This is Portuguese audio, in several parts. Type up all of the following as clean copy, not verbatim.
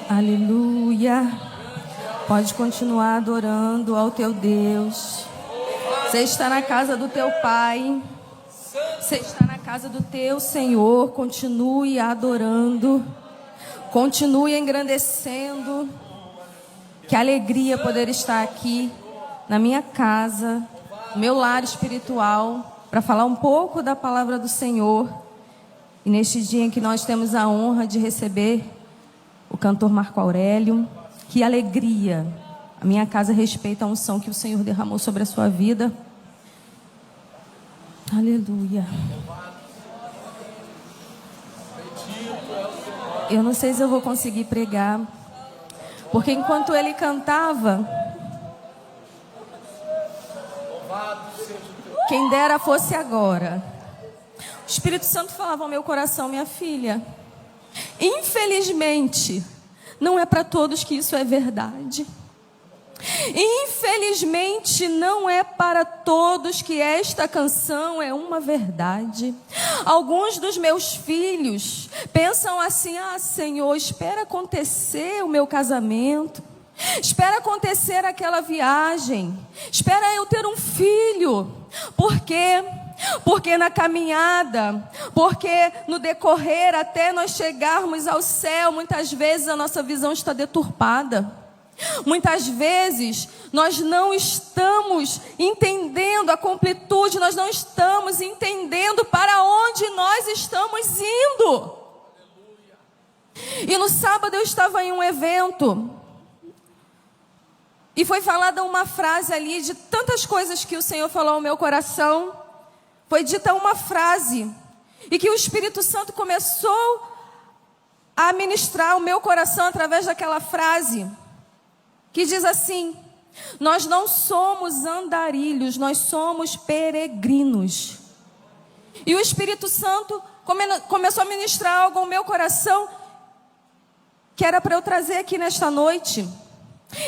Aleluia. Pode continuar adorando ao teu Deus. Você está na casa do teu Pai. Você está na casa do teu Senhor. Continue adorando. Continue engrandecendo. Que alegria poder estar aqui na minha casa, no meu lar espiritual, para falar um pouco da palavra do Senhor. E neste dia em que nós temos a honra de receber o cantor Marco Aurélio, que alegria! A minha casa respeita a unção que o Senhor derramou sobre a sua vida. Aleluia. Eu não sei se eu vou conseguir pregar, porque enquanto ele cantava, quem dera fosse agora. O Espírito Santo falava ao meu coração: minha filha, infelizmente, não é para todos que isso é verdade. Infelizmente, não é para todos que esta canção é uma verdade. Alguns dos meus filhos pensam assim: ah, Senhor, espera acontecer o meu casamento, espera acontecer aquela viagem, espera eu ter um filho. Por quê? Porque na caminhada, porque no decorrer até nós chegarmos ao céu, muitas vezes a nossa visão está deturpada. Muitas vezes nós não estamos entendendo a completude, nós não estamos entendendo para onde nós estamos indo. E no sábado eu estava em um evento e foi falada uma frase ali, de tantas coisas que o Senhor falou ao meu coração. Foi dita uma frase e que o Espírito Santo começou a ministrar o meu coração através daquela frase, que diz assim: nós não somos andarilhos, nós somos peregrinos. E o Espírito Santo começou a ministrar algo ao meu coração, que era para eu trazer aqui nesta noite.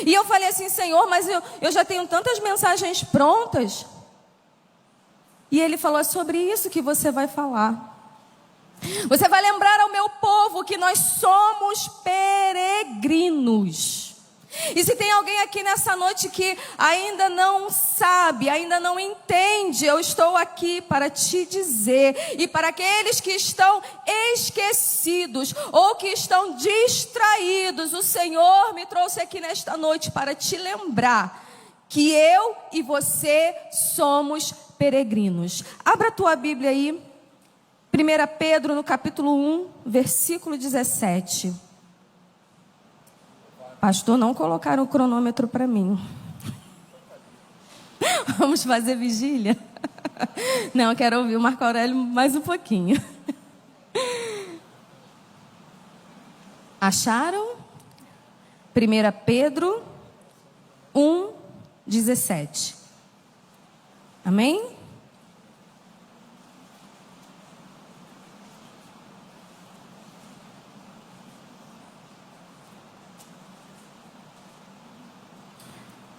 E eu falei assim: Senhor, mas eu já tenho tantas mensagens prontas. E ele falou: é sobre isso que você vai falar. Você vai lembrar ao meu povo que nós somos peregrinos. E se tem alguém aqui nessa noite que ainda não sabe, ainda não entende, eu estou aqui para te dizer. E para aqueles que estão esquecidos ou que estão distraídos, o Senhor me trouxe aqui nesta noite para te lembrar que eu e você somos peregrinos. Abra a tua Bíblia aí, 1 Pedro no capítulo 1, versículo 17. Pastor, não colocaram o cronômetro para mim. Vamos fazer vigília? Não, eu quero ouvir o Marco Aurélio mais um pouquinho. Acharam? 1 Pedro 1, 17. Amém?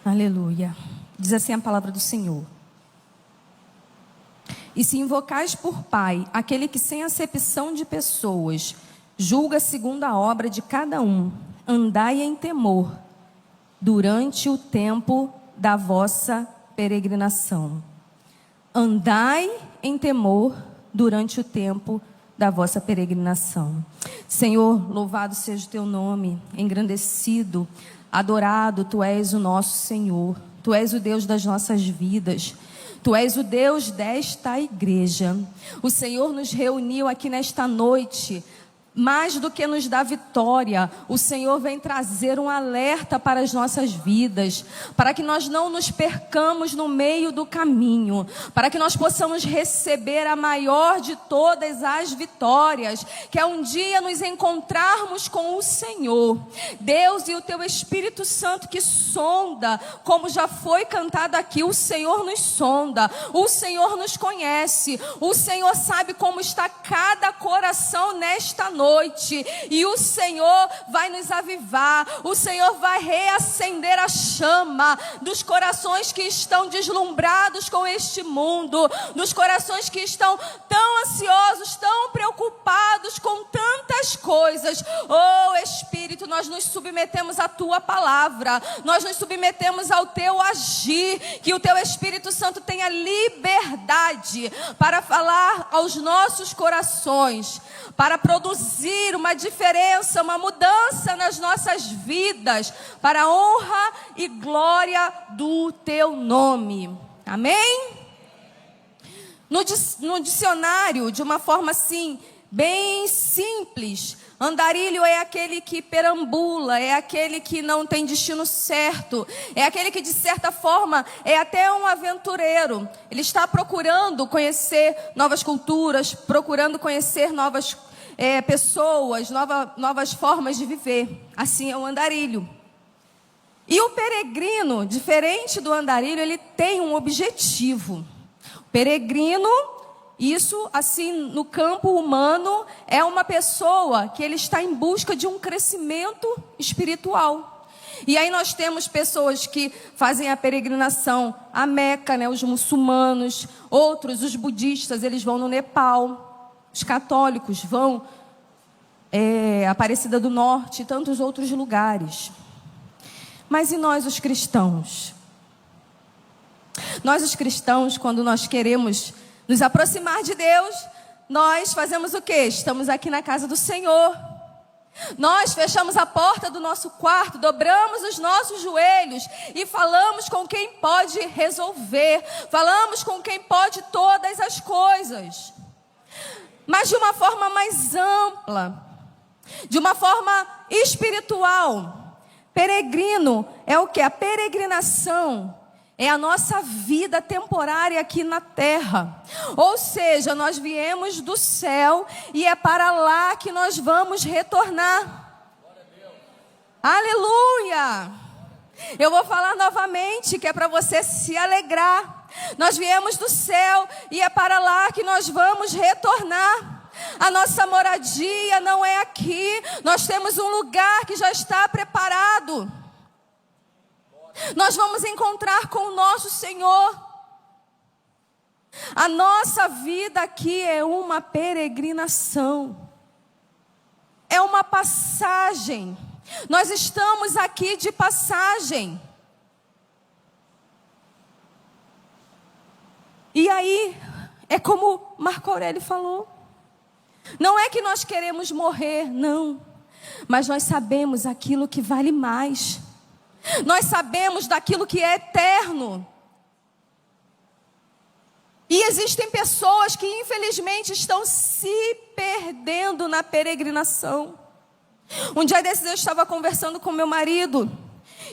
Aleluia. Diz assim a palavra do Senhor: e se invocais por Pai aquele que sem acepção de pessoas julga segundo a obra de cada um, andai em temor durante o tempo da vossa peregrinação. Andai em temor durante o tempo da vossa peregrinação. Senhor, louvado seja o teu nome, engrandecido, adorado, tu és o nosso Senhor. Tu és o Deus das nossas vidas. Tu és o Deus desta igreja. O Senhor nos reuniu aqui nesta noite. Mais do que nos dá vitória, o Senhor vem trazer um alerta para as nossas vidas, para que nós não nos percamos no meio do caminho, para que nós possamos receber a maior de todas as vitórias, que é um dia nos encontrarmos com o Senhor. Deus e o teu Espírito Santo que sonda, como já foi cantado aqui, o Senhor nos sonda, o Senhor nos conhece, o Senhor sabe como está cada coração nesta noite, e o Senhor vai nos avivar, o Senhor vai reacender a chama dos corações que estão deslumbrados com este mundo, dos corações que estão tão ansiosos, tão preocupados com tantas coisas. Oh Espírito, nós nos submetemos à tua palavra, nós nos submetemos ao teu agir, que o teu Espírito Santo tenha liberdade para falar aos nossos corações, para produzir uma diferença, uma mudança nas nossas vidas, para a honra e glória do teu nome. Amém? No dicionário, de uma forma assim, bem simples, andarilho é aquele que perambula, é aquele que não tem destino certo, é aquele que de certa forma é até um aventureiro. Ele está procurando conhecer novas culturas, procurando conhecer novas pessoas, novas formas de viver. Assim é o andarilho. E o peregrino, diferente do andarilho, ele tem um objetivo. O peregrino, isso assim no campo humano, é uma pessoa que ele está em busca de um crescimento espiritual. E aí nós temos pessoas que fazem a peregrinação a Meca, né, os muçulmanos, outros, os budistas, eles vão no Nepal, os católicos vão Aparecida do Norte e tantos outros lugares. Mas e nós os cristãos? Nós os cristãos, quando nós queremos nos aproximar de Deus, nós fazemos o quê? Estamos aqui na casa do Senhor. Nós fechamos a porta do nosso quarto, dobramos os nossos joelhos e falamos com quem pode resolver, falamos com quem pode todas as coisas. Mas de uma forma mais ampla, de uma forma espiritual. Peregrino é o que? A peregrinação é a nossa vida temporária aqui na terra. Ou seja, nós viemos do céu e é para lá que nós vamos retornar. Aleluia! Eu vou falar novamente, que é para você se alegrar. Nós viemos do céu e é para lá que nós vamos retornar. A nossa moradia não é aqui. Nós temos um lugar que já está preparado. Nós vamos encontrar com o nosso Senhor. A nossa vida aqui é uma peregrinação. É uma passagem. Nós estamos aqui de passagem. E aí, é como Marco Aurélio falou. Não é que nós queremos morrer, não. Mas nós sabemos aquilo que vale mais. Nós sabemos daquilo que é eterno. E existem pessoas que infelizmente estão se perdendo na peregrinação. Um dia desses eu estava conversando com meu marido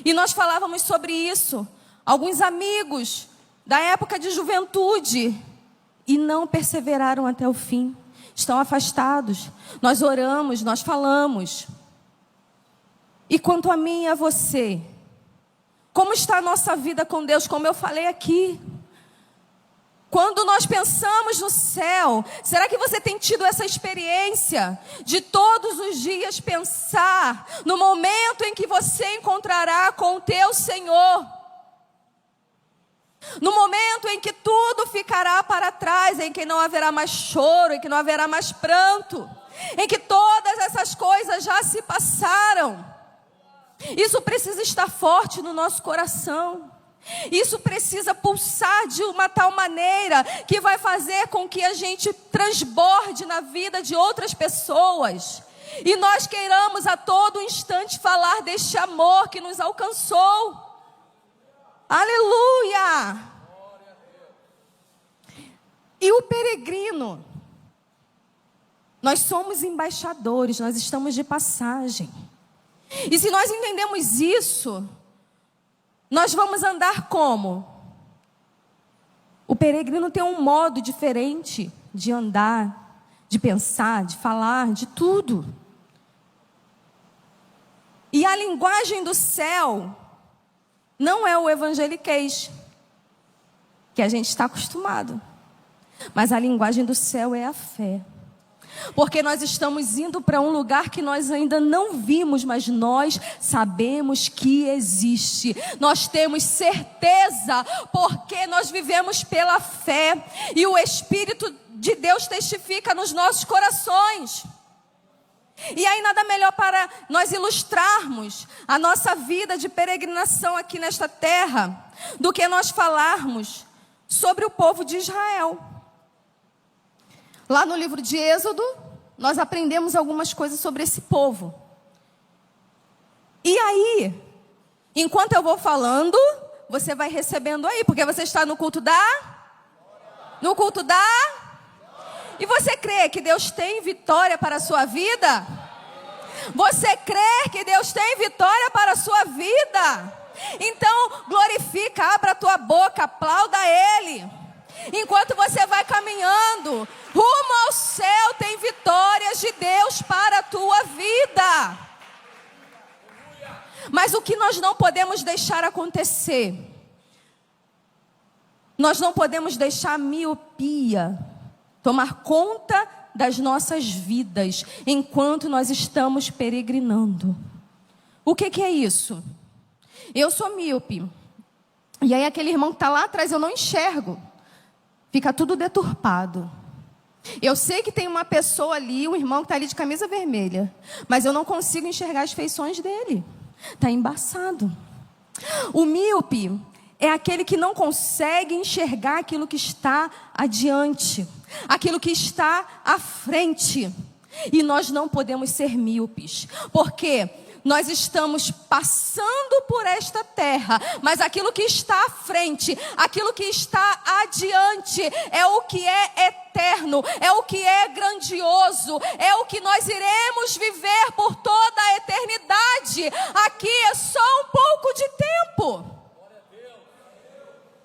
e nós falávamos sobre isso. Alguns amigos da época de juventude e não perseveraram até o fim. Estão afastados. Nós oramos, nós falamos. E quanto a mim e a você, como está a nossa vida com Deus? Como eu falei aqui, quando nós pensamos no céu, será que você tem tido essa experiência de todos os dias pensar no momento em que você encontrará com o teu Senhor? No momento em que tudo ficará para trás, em que não haverá mais choro, em que não haverá mais pranto, em que todas essas coisas já se passaram. Isso precisa estar forte no nosso coração. Isso precisa pulsar de uma tal maneira que vai fazer com que a gente transborde na vida de outras pessoas. E nós queiramos a todo instante falar deste amor que nos alcançou. Aleluia! E o peregrino, nós somos embaixadores, nós estamos de passagem. E se nós entendemos isso, nós vamos andar como? O peregrino tem um modo diferente de andar, de pensar, de falar, de tudo. E a linguagem do céu não é o evangeliquez, que a gente está acostumado. Mas a linguagem do céu é a fé. Porque nós estamos indo para um lugar que nós ainda não vimos, mas nós sabemos que existe. Nós temos certeza, porque nós vivemos pela fé. E o Espírito de Deus testifica nos nossos corações. E aí nada melhor para nós ilustrarmos a nossa vida de peregrinação aqui nesta terra do que nós falarmos sobre o povo de Israel. Lá no livro de Êxodo, nós aprendemos algumas coisas sobre esse povo. E aí, enquanto eu vou falando, você vai recebendo aí, porque você está no culto No culto E você crê que Deus tem vitória para a sua vida? Você crê que Deus tem vitória para a sua vida? Então, glorifica, abra a tua boca, aplauda Ele. Enquanto você vai caminhando rumo ao céu, tem vitórias de Deus para a tua vida. Mas o que nós não podemos deixar acontecer? Nós não podemos deixar a miopia tomar conta das nossas vidas enquanto nós estamos peregrinando. O que é isso? Eu sou míope. E aí aquele irmão que está lá atrás, eu não enxergo. Fica tudo deturpado. Eu sei que tem uma pessoa ali, um irmão que está ali de camisa vermelha, mas eu não consigo enxergar as feições dele. Está embaçado. O míope é aquele que não consegue enxergar aquilo que está adiante, aquilo que está à frente. E nós não podemos ser míopes, porque nós estamos passando por esta terra, mas aquilo que está à frente, aquilo que está adiante, é o que é eterno, é o que é grandioso, é o que nós iremos viver por toda a eternidade. Aqui é só um pouco de tempo.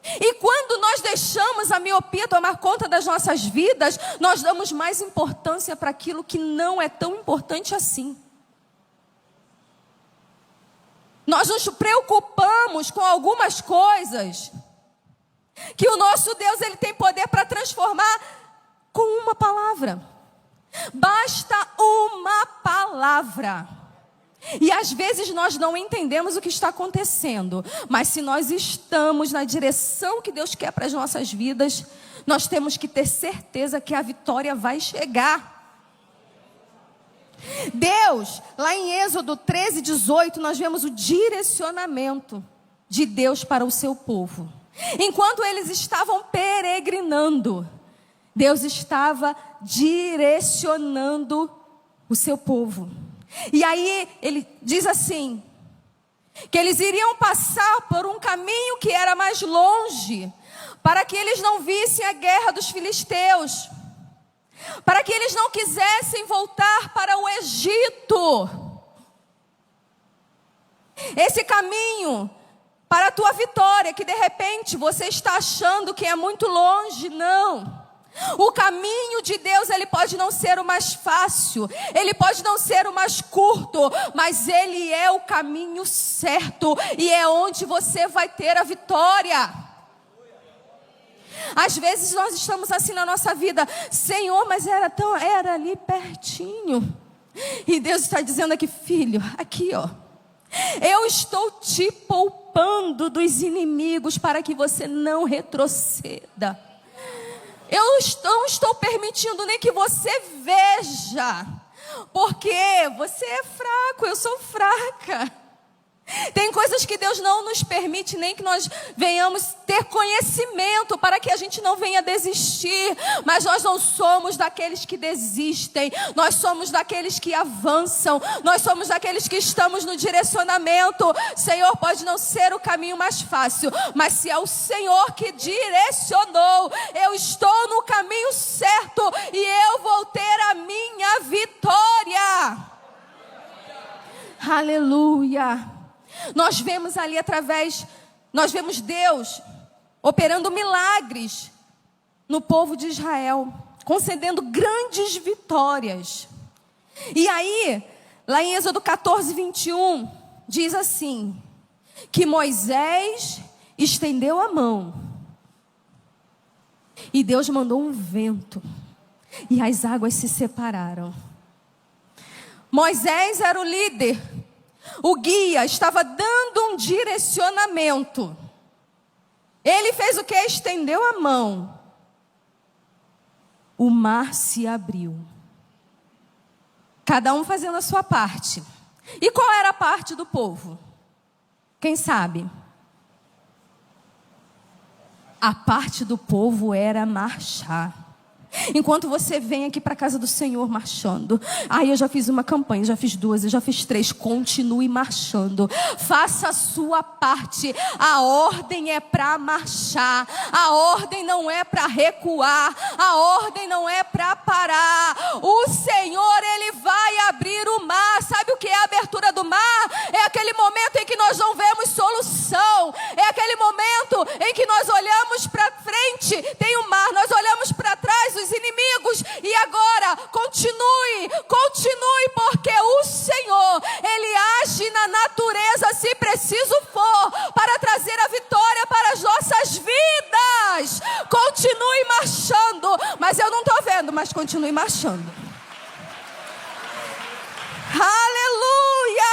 E quando nós deixamos a miopia tomar conta das nossas vidas, nós damos mais importância para aquilo que não é tão importante assim. Nós nos preocupamos com algumas coisas que o nosso Deus, Ele tem poder para transformar com uma palavra. Basta uma palavra. E às vezes nós não entendemos o que está acontecendo, mas se nós estamos na direção que Deus quer para as nossas vidas, nós temos que ter certeza que a vitória vai chegar. Deus, lá em Êxodo 13:18, nós vemos o direcionamento de Deus para o seu povo. Enquanto eles estavam peregrinando, Deus estava direcionando o seu povo. E aí ele diz assim, que eles iriam passar por um caminho que era mais longe, para que eles não vissem a guerra dos filisteus, para que eles não quisessem voltar para o Egito. Esse caminho para a tua vitória, que de repente você está achando que é muito longe, não. O caminho de Deus, ele pode não ser o mais fácil, ele pode não ser o mais curto, mas ele é o caminho certo e é onde você vai ter a vitória. Às vezes nós estamos assim na nossa vida, Senhor, mas era ali pertinho. E Deus está dizendo aqui, filho, aqui ó, eu estou te poupando dos inimigos para que você não retroceda. Eu não estou permitindo nem que você veja, porque você é fraco, eu sou fraca. Tem coisas que Deus não nos permite nem que nós venhamos ter conhecimento para que a gente não venha desistir. Mas nós não somos daqueles que desistem. Nós somos daqueles que avançam. Nós somos daqueles que estamos no direcionamento. Senhor, pode não ser o caminho mais fácil, mas se é o Senhor que direcionou, eu estou no caminho certo e eu vou ter a minha vitória. Aleluia. Nós vemos ali nós vemos Deus operando milagres no povo de Israel, concedendo grandes vitórias. E aí, lá em Êxodo 14:21, diz assim, que Moisés estendeu a mão, e Deus mandou um vento, e as águas se separaram. Moisés era o líder, o guia, estava dando um direcionamento. Ele fez o que? Estendeu a mão. O mar se abriu. Cada um fazendo a sua parte. E qual era a parte do povo? Quem sabe? A parte do povo era marchar. Enquanto você vem aqui para a casa do Senhor marchando. Eu já fiz uma campanha, já fiz 2, eu já fiz 3. Continue marchando. Faça a sua parte. A ordem é para marchar. A ordem não é para recuar. A ordem não é para parar. O Senhor, Ele vai abrir o mar. Sabe o que é a abertura do mar? É aquele momento em que nós não vemos solução. É aquele momento em que nós olhamos para frente, tem o mar. Nós olhamos para trás, os inimigos, e agora continue, porque o Senhor, Ele age na natureza, se preciso for, para trazer a vitória para as nossas vidas. Continue marchando, mas eu não estou vendo, mas continue marchando. Aleluia!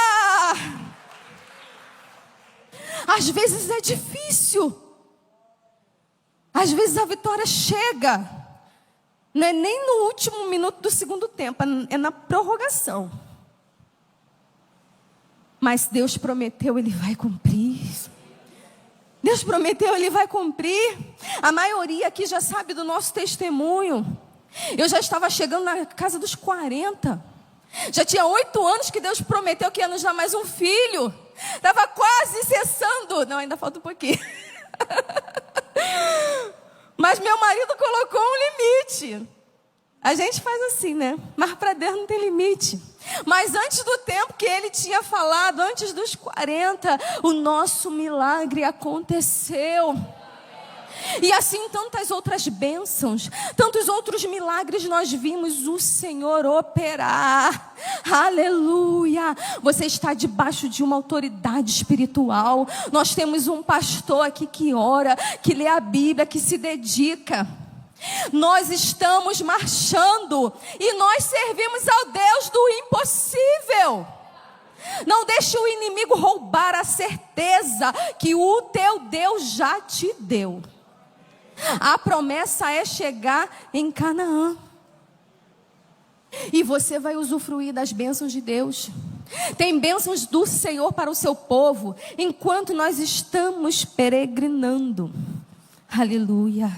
Às vezes é difícil, às vezes a vitória chega. Não é nem no último minuto do segundo tempo, é na prorrogação. Mas Deus prometeu, Ele vai cumprir. Deus prometeu, Ele vai cumprir. A maioria aqui já sabe do nosso testemunho. Eu já estava chegando na casa dos 40. Já tinha 8 anos que Deus prometeu que ia nos dar mais um filho. Estava quase cessando. Não, ainda falta um pouquinho. Mas meu marido colocou um limite. A gente faz assim, né? Mas para Deus não tem limite. Mas antes do tempo que Ele tinha falado, antes dos 40, o nosso milagre aconteceu. E assim tantas outras bênçãos, tantos outros milagres nós vimos o Senhor operar. Aleluia! Você está debaixo de uma autoridade espiritual. Nós temos um pastor aqui que ora, que lê a Bíblia, que se dedica. Nós estamos marchando e nós servimos ao Deus do impossível. Não deixe o inimigo roubar a certeza que o teu Deus já te deu. A promessa é chegar em Canaã. E você vai usufruir das bênçãos de Deus. Tem bênçãos do Senhor para o seu povo, enquanto nós estamos peregrinando. Aleluia.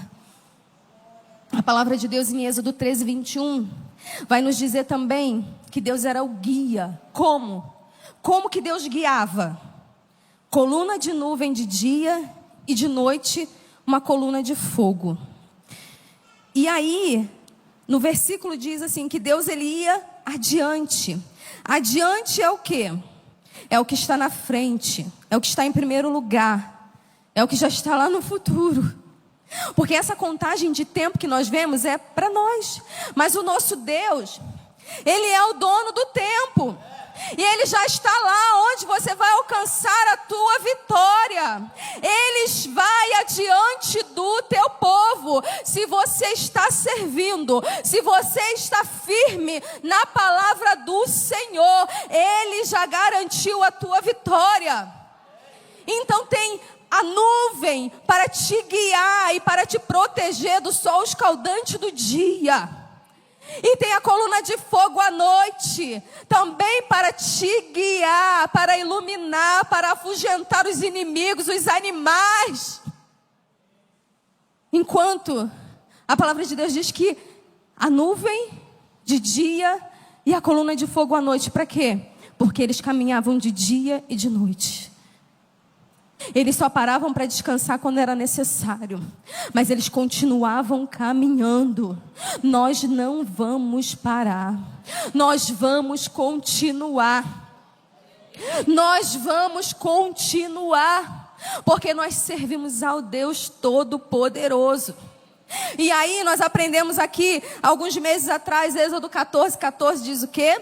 A palavra de Deus em Êxodo 13, 21, vai nos dizer também que Deus era o guia. Como? Como que Deus guiava? Coluna de nuvem de dia e de noite uma coluna de fogo. E aí, no versículo diz assim, que Deus ele ia adiante. Adiante é o quê? É o que está na frente, é o que está em primeiro lugar, é o que já está lá no futuro. Porque essa contagem de tempo que nós vemos é para nós. Mas o nosso Deus, Ele é o dono do tempo. E Ele já está lá onde você vai alcançar a tua vitória. Ele vai adiante do teu povo. Se você está servindo, se você está firme na palavra do Senhor, Ele já garantiu a tua vitória. Então tem a nuvem para te guiar e para te proteger do sol escaldante do dia. E tem a coluna de fogo à noite, também para te guiar, para iluminar, para afugentar os inimigos, os animais. Enquanto a palavra de Deus diz que a nuvem de dia e a coluna de fogo à noite, para quê? Porque eles caminhavam de dia e de noite. Eles só paravam para descansar quando era necessário, mas eles continuavam caminhando. Nós não vamos parar, nós vamos continuar. Nós vamos continuar, porque nós servimos ao Deus Todo-Poderoso. E aí nós aprendemos aqui, alguns meses atrás, Êxodo 14, 14 diz o quê?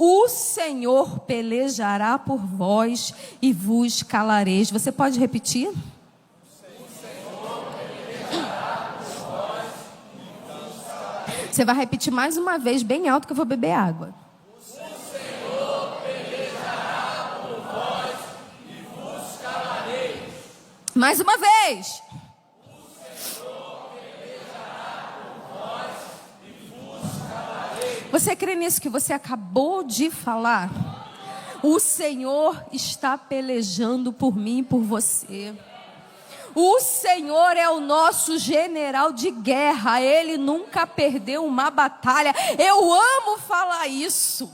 O Senhor pelejará por vós e vos calareis. Você pode repetir? O Senhor pelejará por vós e vos calareis. Você vai repetir mais uma vez, bem alto, que eu vou beber água. O Senhor pelejará por vós e vos calareis. Mais uma vez. Você crê nisso que você acabou de falar? O Senhor está pelejando por mim e por você. O Senhor é o nosso general de guerra. Ele nunca perdeu uma batalha. Eu amo falar isso.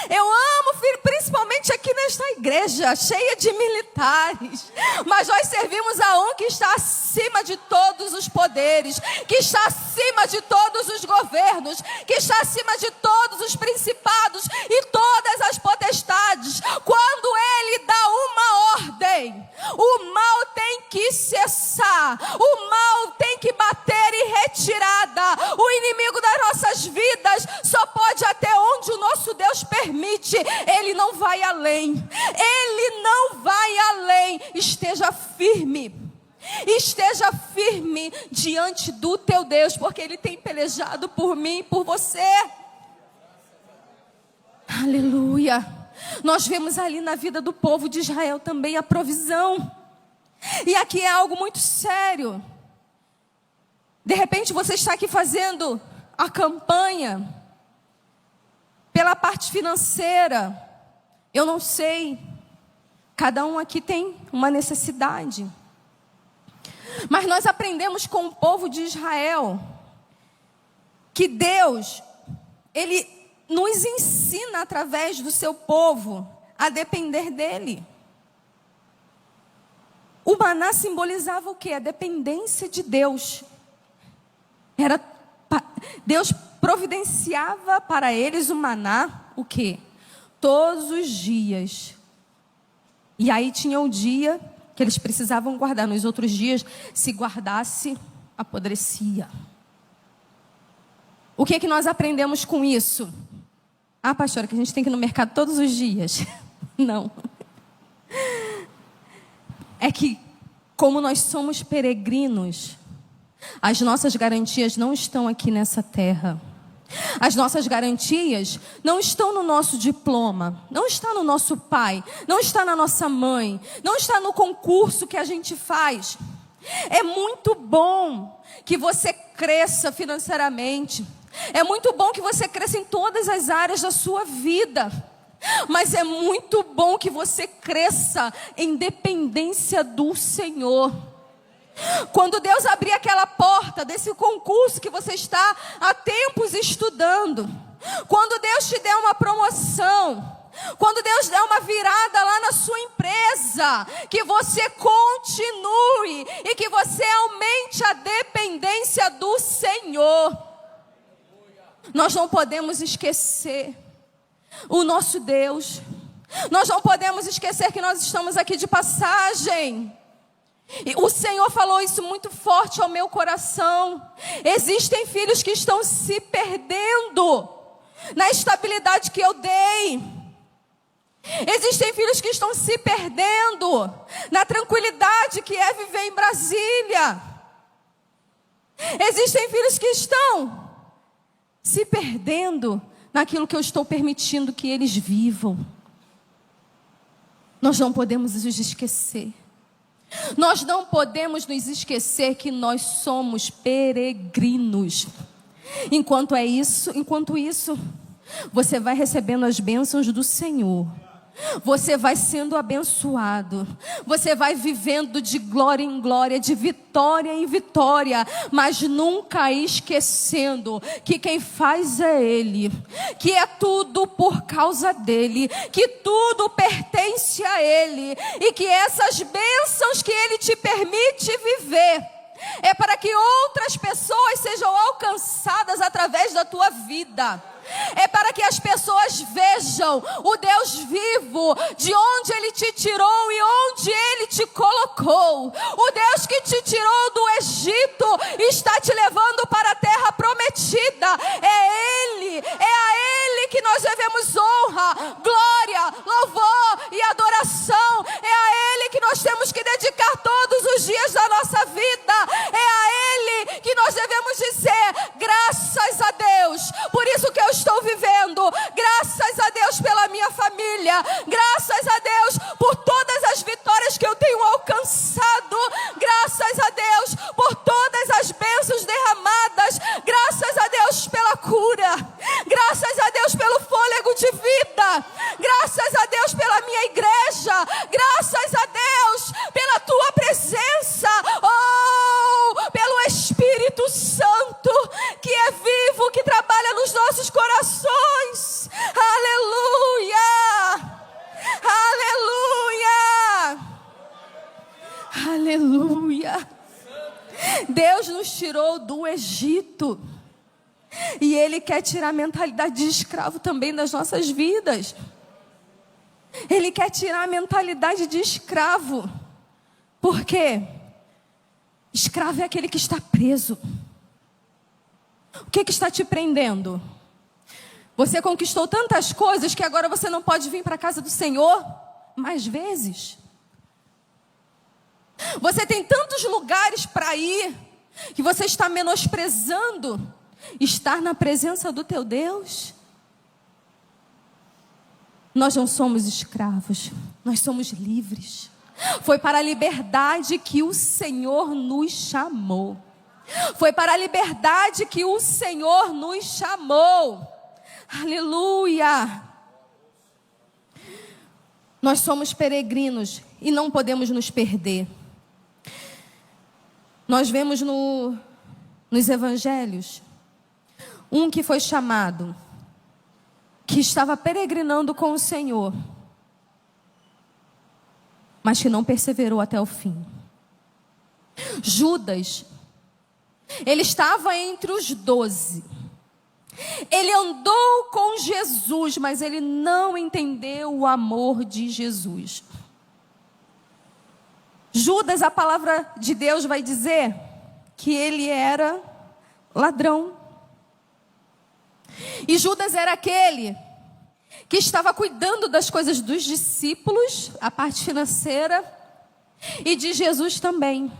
Eu amo, principalmente aqui nesta igreja, cheia de militares. Mas nós servimos a um que está acima de todos os poderes, que está acima de todos os governos, que está acima de todos os principados e todas as potestades. Quando Ele dá uma ordem, o mal tem que cessar, o mal tem que bater em retirada. O inimigo das nossas vidas só pode até onde o nosso Deus permite. Ele não vai além. Ele não vai além. Esteja firme. Esteja firme diante do teu Deus, porque Ele tem pelejado por mim e por você. Aleluia. Nós vemos ali na vida do povo de Israel também a provisão. E aqui é algo muito sério. De repente você está aqui fazendo a campanha pela parte financeira. Eu não sei. Cada um aqui tem uma necessidade. Mas nós aprendemos com o povo de Israel que Deus, Ele nos ensina através do seu povo a depender dEle. O maná simbolizava o quê? A dependência de Deus. Deus providenciava para eles o maná, o quê? Todos os dias. E aí tinha o dia que eles precisavam guardar. Nos outros dias, se guardasse, apodrecia. O que é que nós aprendemos com isso? Ah, pastora, que a gente tem que ir no mercado todos os dias. Não. É que, como nós somos peregrinos, as nossas garantias não estão aqui nessa terra. As nossas garantias não estão no nosso diploma, não está no nosso pai, não está na nossa mãe, não está no concurso que a gente faz. É muito bom que você cresça financeiramente. É muito bom que você cresça em todas as áreas da sua vida. Mas é muito bom que você cresça em dependência do Senhor. Quando Deus abrir aquela porta desse concurso que você está há tempos estudando, quando Deus te der uma promoção, quando Deus der uma virada lá na sua empresa, que você continue e que você aumente a dependência do Senhor. Nós não podemos esquecer o nosso Deus. Nós não podemos esquecer que nós estamos aqui de passagem. E o Senhor falou isso muito forte ao meu coração. Existem filhos que estão se perdendo na estabilidade que eu dei. Existem filhos que estão se perdendo na tranquilidade que é viver em Brasília. Existem filhos que estão se perdendo naquilo que eu estou permitindo que eles vivam. Nós não podemos nos esquecer. Nós não podemos nos esquecer que nós somos peregrinos. Enquanto isso, você vai recebendo as bênçãos do Senhor. Você vai sendo abençoado. Você vai vivendo de glória em glória, de vitória em vitória, mas nunca esquecendo que quem faz é Ele, que é tudo por causa dEle, que tudo pertence a Ele, e que essas bênçãos que Ele te permite viver é para que outras pessoas sejam alcançadas através da tua vida. É para que as pessoas vejam o Deus vivo, de onde Ele te tirou e onde Ele te colocou. O Deus que te tirou do Egito está te levando para a terra prometida. É Ele, é a Ele que nós devemos honra, glória, louvor e adoração. É a Ele que nós temos que dedicar todos os dias da nossa vida. É a Ele que nós devemos dizer graças a Deus por isso que eu estou vivendo, graças a Deus pela minha família, graças a Deus por todas as vitórias que eu tenho alcançado, graças a Deus por todas as bênçãos derramadas, graças a Deus pela cura, graças a tirou do Egito. E Ele quer tirar a mentalidade de escravo também das nossas vidas. Ele quer tirar a mentalidade de escravo. Por quê? Escravo é aquele que está preso. O que está te prendendo? Você conquistou tantas coisas que agora você não pode vir para a casa do Senhor mais vezes. Você tem tantos lugares para ir que você está menosprezando estar na presença do teu Deus. Nós não somos escravos, nós somos livres. Foi para a liberdade que o Senhor nos chamou. Foi para a liberdade que o Senhor nos chamou. Aleluia! Nós somos peregrinos e não podemos nos perder. Nós vemos nos evangelhos um que foi chamado, que estava peregrinando com o Senhor, mas que não perseverou até o fim. Judas, ele estava entre os 12. Ele andou com Jesus, mas ele não entendeu o amor de Jesus. Judas, a palavra de Deus vai dizer que ele era ladrão. E Judas era aquele que estava cuidando das coisas dos discípulos, a parte financeira, e de Jesus também.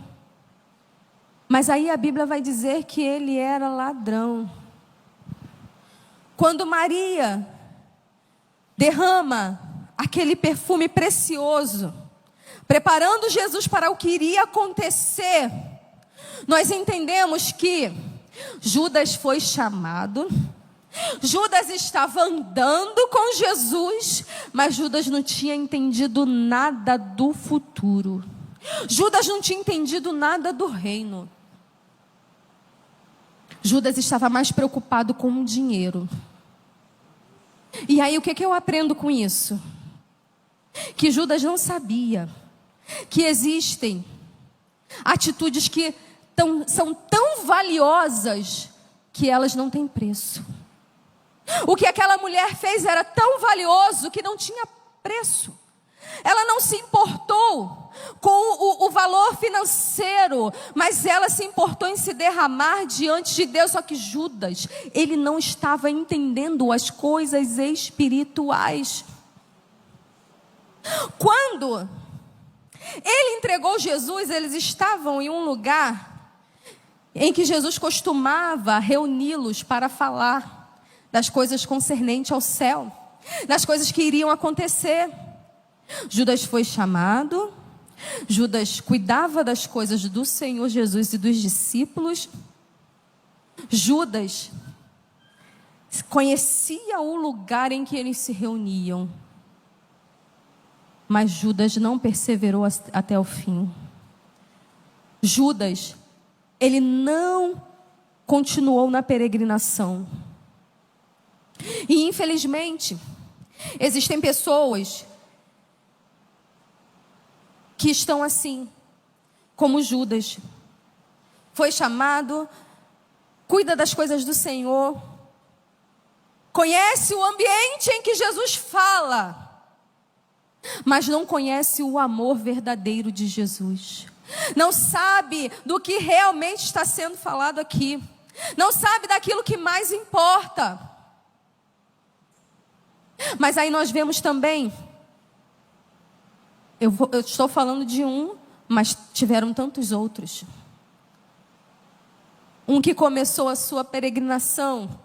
Mas aí a Bíblia vai dizer que ele era ladrão. Quando Maria derrama aquele perfume precioso, preparando Jesus para o que iria acontecer, nós entendemos que Judas foi chamado, Judas estava andando com Jesus, mas Judas não tinha entendido nada do futuro. Judas não tinha entendido nada do reino. Judas estava mais preocupado com o dinheiro. E aí o que eu aprendo com isso? Que Judas não sabia que existem atitudes que são tão valiosas que elas não têm preço. O que aquela mulher fez era tão valioso que não tinha preço. Ela não se importou com o valor financeiro, mas ela se importou em se derramar diante de Deus. Só que Judas, ele não estava entendendo as coisas espirituais. Quando ele entregou Jesus, eles estavam em um lugar em que Jesus costumava reuni-los para falar das coisas concernentes ao céu, das coisas que iriam acontecer. Judas foi chamado, Judas cuidava das coisas do Senhor Jesus e dos discípulos. Judas conhecia o lugar em que eles se reuniam, mas Judas não perseverou até o fim. Judas, ele não continuou na peregrinação. E infelizmente, existem pessoas que estão assim, como Judas. Foi chamado, cuida das coisas do Senhor, conhece o ambiente em que Jesus fala, mas não conhece o amor verdadeiro de Jesus. Não sabe do que realmente está sendo falado aqui. Não sabe daquilo que mais importa. Mas aí nós vemos também, eu estou falando de um, mas tiveram tantos outros. Um que começou a sua peregrinação,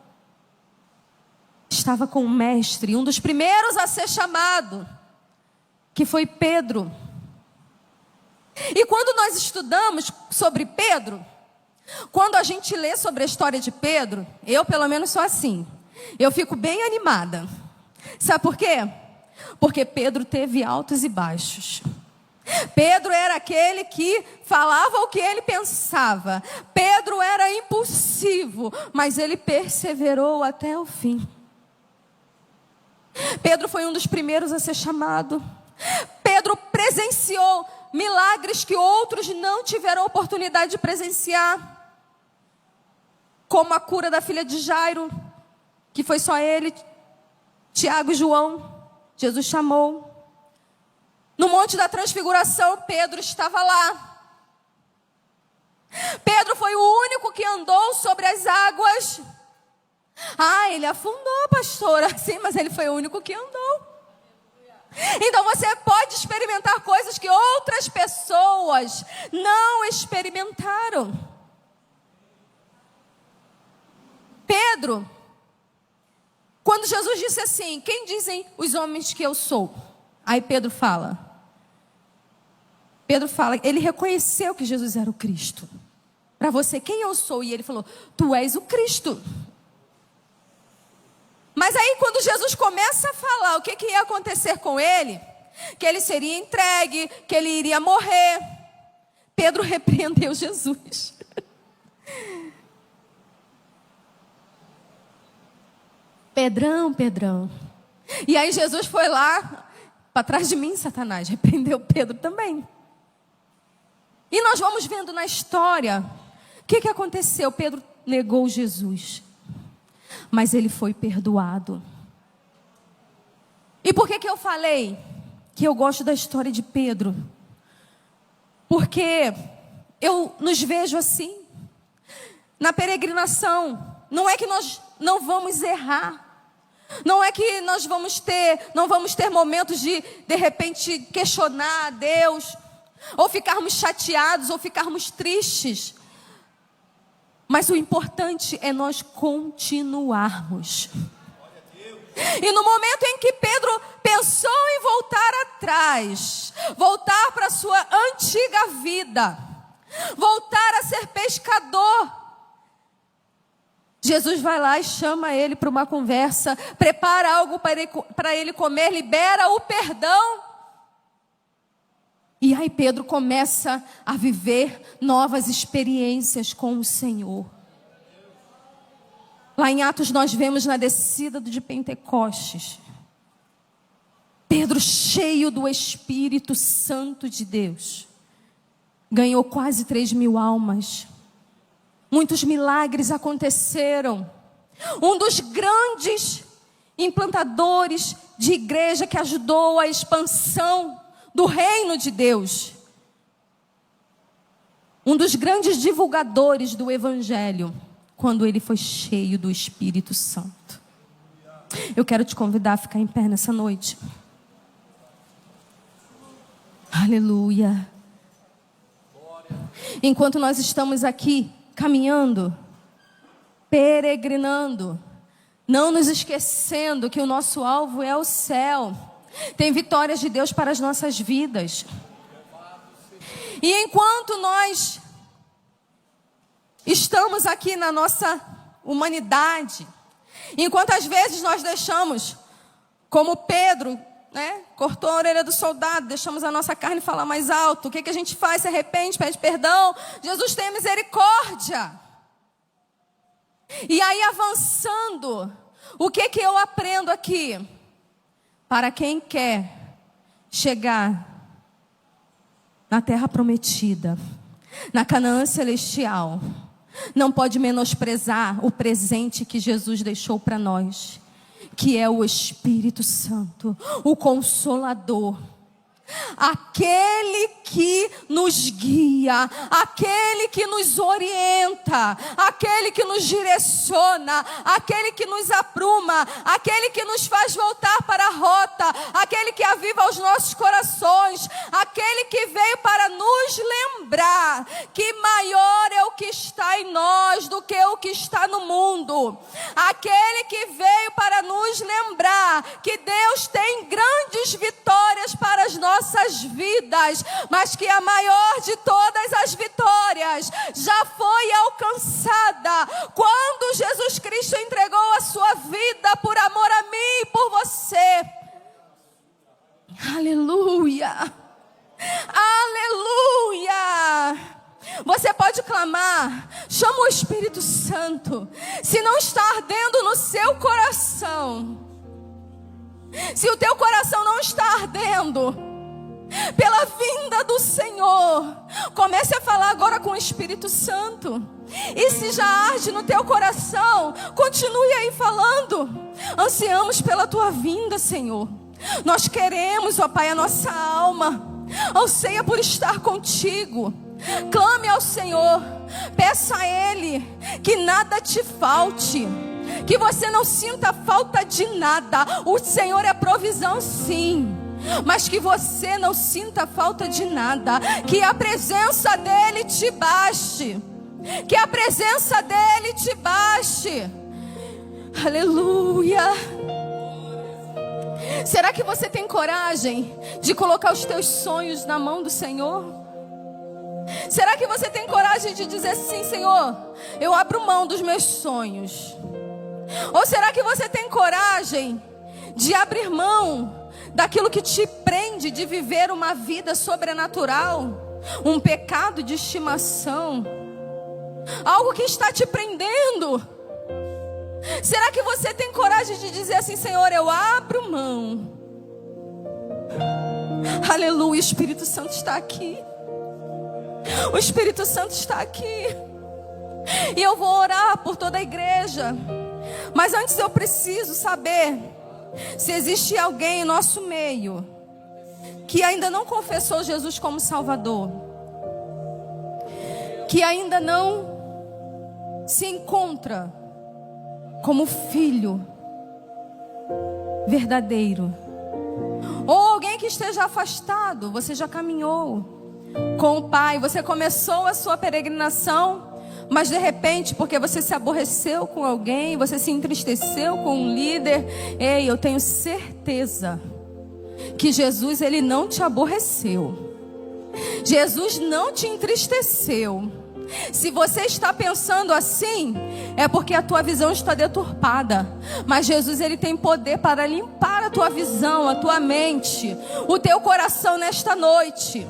estava com o mestre, um dos primeiros a ser chamado, que foi Pedro. E quando nós estudamos sobre Pedro, quando a gente lê sobre a história de Pedro, eu pelo menos sou assim, eu fico bem animada. Sabe por quê? Porque Pedro teve altos e baixos. Pedro era aquele que falava o que ele pensava. Pedro era impulsivo, mas ele perseverou até o fim. Pedro foi um dos primeiros a ser chamado. Pedro presenciou milagres que outros não tiveram oportunidade de presenciar. como a cura da filha de Jairo, que foi só ele, Tiago e João. Jesus chamou. No Monte da Transfiguração, Pedro estava lá. Pedro foi o único que andou sobre as águas. Ah, ele afundou, pastora. Sim, mas ele foi o único que andou. Então você pode experimentar coisas que outras pessoas não experimentaram. Pedro, quando Jesus disse assim: quem dizem os homens que eu sou? Aí Pedro fala, ele reconheceu que Jesus era o Cristo. Para você, quem eu sou? E ele falou: tu és o Cristo. Mas aí quando Jesus começa a falar o que ia acontecer com ele, que ele seria entregue, que ele iria morrer, Pedro repreendeu Jesus. Pedrão, Pedrão. E aí Jesus foi lá, para trás de mim, Satanás, repreendeu Pedro também. E nós vamos vendo na história, o que aconteceu? Pedro negou Jesus, mas ele foi perdoado. E por que eu falei que eu gosto da história de Pedro? Porque eu nos vejo assim, na peregrinação. Não é que nós não vamos errar. Não é que nós não vamos ter momentos de repente, questionar a Deus, ou ficarmos chateados, ou ficarmos tristes. Mas o importante é nós continuarmos. E no momento em que Pedro pensou em voltar atrás, voltar para a sua antiga vida, voltar a ser pescador, Jesus vai lá e chama ele para uma conversa, prepara algo para ele comer, libera o perdão. E aí Pedro começa a viver novas experiências com o Senhor. Lá em Atos nós vemos na descida de Pentecostes, Pedro cheio do Espírito Santo de Deus, ganhou quase 3.000 almas. Muitos milagres aconteceram. Um dos grandes implantadores de igreja que ajudou a expansão do reino de Deus. Um dos grandes divulgadores do evangelho, quando ele foi cheio do Espírito Santo. Eu quero te convidar a ficar em pé nessa noite. Aleluia. Enquanto nós estamos aqui caminhando, peregrinando, não nos esquecendo que o nosso alvo é o céu. Tem vitórias de Deus para as nossas vidas. E enquanto nós estamos aqui na nossa humanidade, enquanto às vezes nós deixamos, como Pedro, cortou a orelha do soldado, deixamos a nossa carne falar mais alto. O que a gente faz? Se arrepende, pede perdão. Jesus tem misericórdia. E aí avançando, o que eu aprendo aqui? Para quem quer chegar na terra prometida, na Canaã celestial, não pode menosprezar o presente que Jesus deixou para nós, que é o Espírito Santo, o Consolador, aquele que nos guia, aquele que nos orienta, aquele que nos direciona, aquele que nos apruma, aquele que nos faz voltar para a rota, aquele que aviva os nossos corações, aquele que veio para nos lembrar que maior é o que está em nós do que o que está no mundo, aquele que veio para nos lembrar que Deus tem grandes vitórias para as nossas vidas, mas que a maior de todas as vitórias já foi alcançada quando Jesus Cristo entregou a sua vida por amor a mim e por você. Aleluia, aleluia. Você pode clamar, chama o Espírito Santo. Se não está ardendo no seu coração, se o teu coração não está ardendo, pela vinda do Senhor. Comece a falar agora com o Espírito Santo. E se já arde no teu coração, continue aí falando. Ansiamos pela tua vinda, Senhor. Nós queremos, ó Pai, a nossa alma anseia por estar contigo. Clame ao Senhor, peça a Ele que nada te falte, que você não sinta falta de nada. O Senhor é provisão, sim, mas que você não sinta falta de nada. Que a presença dEle te baste. Que a presença dEle te baste. Aleluia. Será que você tem coragem de colocar os teus sonhos na mão do Senhor? Será que você tem coragem de dizer assim: Senhor, eu abro mão dos meus sonhos? Ou será que você tem coragem de abrir mão daquilo que te prende de viver uma vida sobrenatural, um pecado de estimação, algo que está te prendendo? Será que você tem coragem de dizer assim: Senhor, eu abro mão? Aleluia, o Espírito Santo está aqui. O Espírito Santo está aqui. E eu vou orar por toda a igreja. Mas antes eu preciso saber se existe alguém em nosso meio que ainda não confessou Jesus como Salvador, que ainda não se encontra como filho verdadeiro, ou alguém que esteja afastado. Você já caminhou com o Pai, você começou a sua peregrinação, mas de repente, porque você se aborreceu com alguém, você se entristeceu com um líder. Ei, eu tenho certeza que Jesus, Ele não te aborreceu. Jesus não te entristeceu. Se você está pensando assim, é porque a tua visão está deturpada. Mas Jesus, Ele tem poder para limpar a tua visão, a tua mente, o teu coração nesta noite.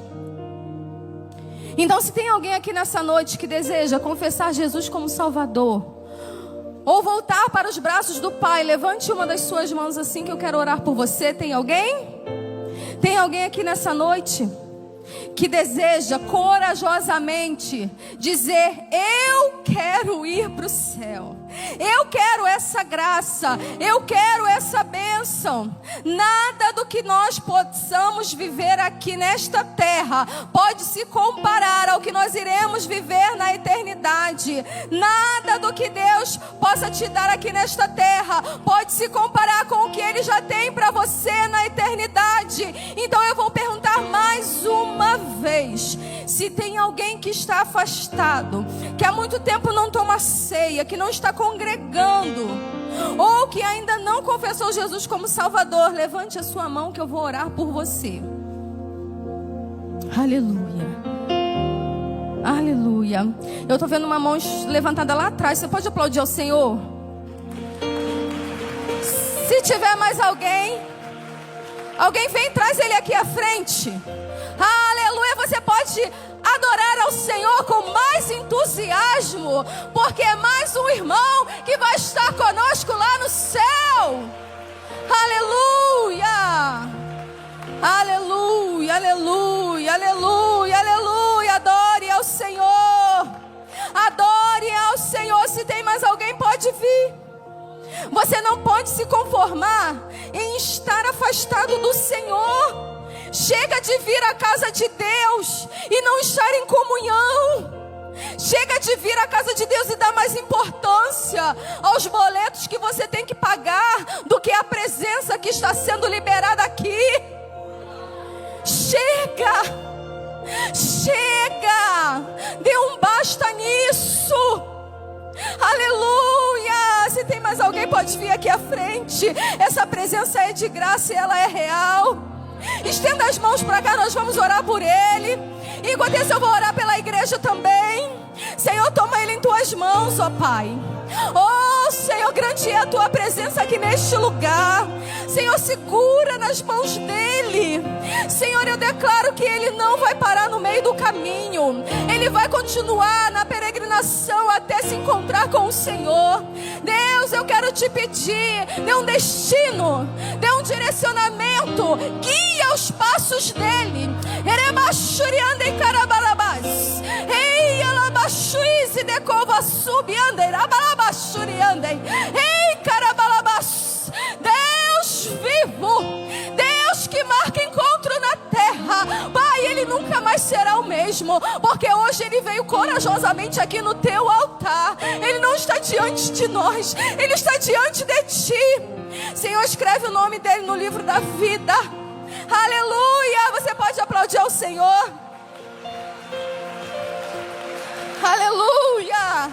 Então, se tem alguém aqui nessa noite que deseja confessar Jesus como Salvador, ou voltar para os braços do Pai, levante uma das suas mãos assim, que eu quero orar por você. Tem alguém? Tem alguém aqui nessa noite que deseja corajosamente dizer: eu quero ir para o céu, eu quero essa graça, eu quero essa bênção. Nada do que nós possamos viver aqui nesta terra pode se comparar ao que nós iremos viver na eternidade. Nada do que Deus possa te dar aqui nesta terra pode se comparar com o que Ele já tem para você na eternidade. Então eu vou perguntar mais uma vez: se tem alguém que está afastado, que há muito tempo não toma ceia, que não está congregando, ou que ainda não confessou Jesus como Salvador, levante a sua mão que eu vou orar por você. Aleluia. Aleluia. Eu estou vendo uma mão levantada lá atrás. Você pode aplaudir ao Senhor? Se tiver mais alguém vem, traz ele aqui à frente. Aleluia. Você pode adorar ao Senhor com mais entusiasmo, porque é mais um irmão que vai estar conosco lá no céu. Aleluia. Aleluia, aleluia, aleluia, aleluia. Adore ao Senhor. Adore ao Senhor. Se tem mais alguém, pode vir. Você não pode se conformar em estar afastado do Senhor. Chega de vir à casa de Deus e não estar em comunhão. Chega de vir à casa de Deus e dar mais importância aos boletos que você tem que pagar do que a presença que está sendo liberada aqui. Chega! Chega! Dê um basta nisso! Aleluia! Se tem mais alguém, pode vir aqui à frente. Essa presença é de graça e ela é real. Estenda as mãos para cá, nós vamos orar por ele. Enquanto isso eu vou orar pela igreja também. Senhor, toma ele em tuas mãos, ó Pai. Oh Senhor, grande é a tua presença aqui neste lugar. Senhor, Senhor, segura nas mãos dele. Senhor, eu declaro que ele não vai parar no meio do caminho. Ele vai continuar na peregrinação até se encontrar com o Senhor. Deus, eu quero te pedir, dê um destino, dê um direcionamento, guia os passos dele. Erebachuriande carabalabás. Ei, alabachuize de cova subiande, rabalabachuriande. Ei, carabalabás. Deus vivo, Deus que marca encontro na terra. Pai, ele nunca mais será o mesmo, porque hoje ele veio corajosamente aqui no teu altar. Ele não está diante de nós, ele está diante de ti. Senhor, escreve o nome dele no livro da vida. Aleluia. Você pode aplaudir ao Senhor. Aleluia.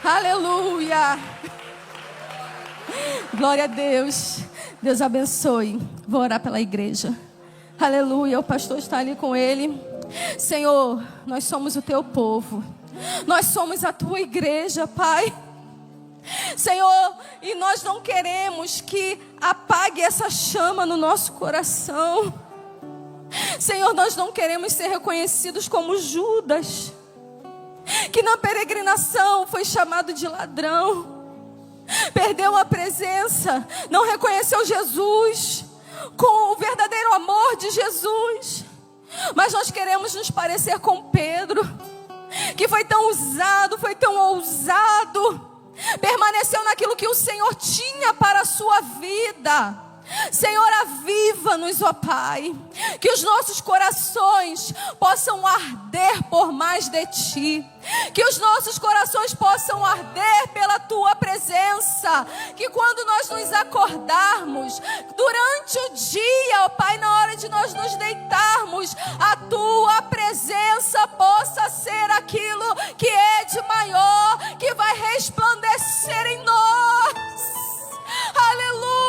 Aleluia. Glória a Deus. Deus abençoe. Vou orar pela igreja. Aleluia. O pastor está ali com ele. Senhor, nós somos o teu povo. Nós somos a tua igreja, Pai. Senhor, e nós não queremos que apague essa chama no nosso coração. Senhor, nós não queremos ser reconhecidos como Judas, que na peregrinação foi chamado de ladrão, perdeu a presença, não reconheceu Jesus com o verdadeiro amor de Jesus. Mas nós queremos nos parecer com Pedro, que foi tão usado, foi tão ousado, permaneceu naquilo que o Senhor tinha para a sua vida. Senhor, aviva-nos, ó Pai, que os nossos corações possam arder por mais de Ti, que os nossos corações possam arder pela Tua presença, que quando nós nos acordarmos, durante o dia, ó Pai, na hora de nós nos deitarmos, a Tua presença possa ser aquilo que é de maior, que vai resplandecer em nós. Aleluia!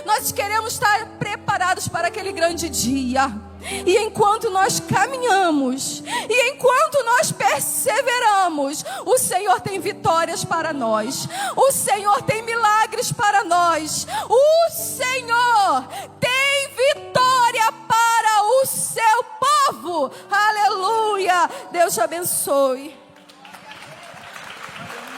Nós queremos estar preparados para aquele grande dia. E enquanto nós caminhamos, e enquanto nós perseveramos, o Senhor tem vitórias para nós. O Senhor tem milagres para nós. O Senhor tem vitória para o seu povo. Aleluia! Deus te abençoe.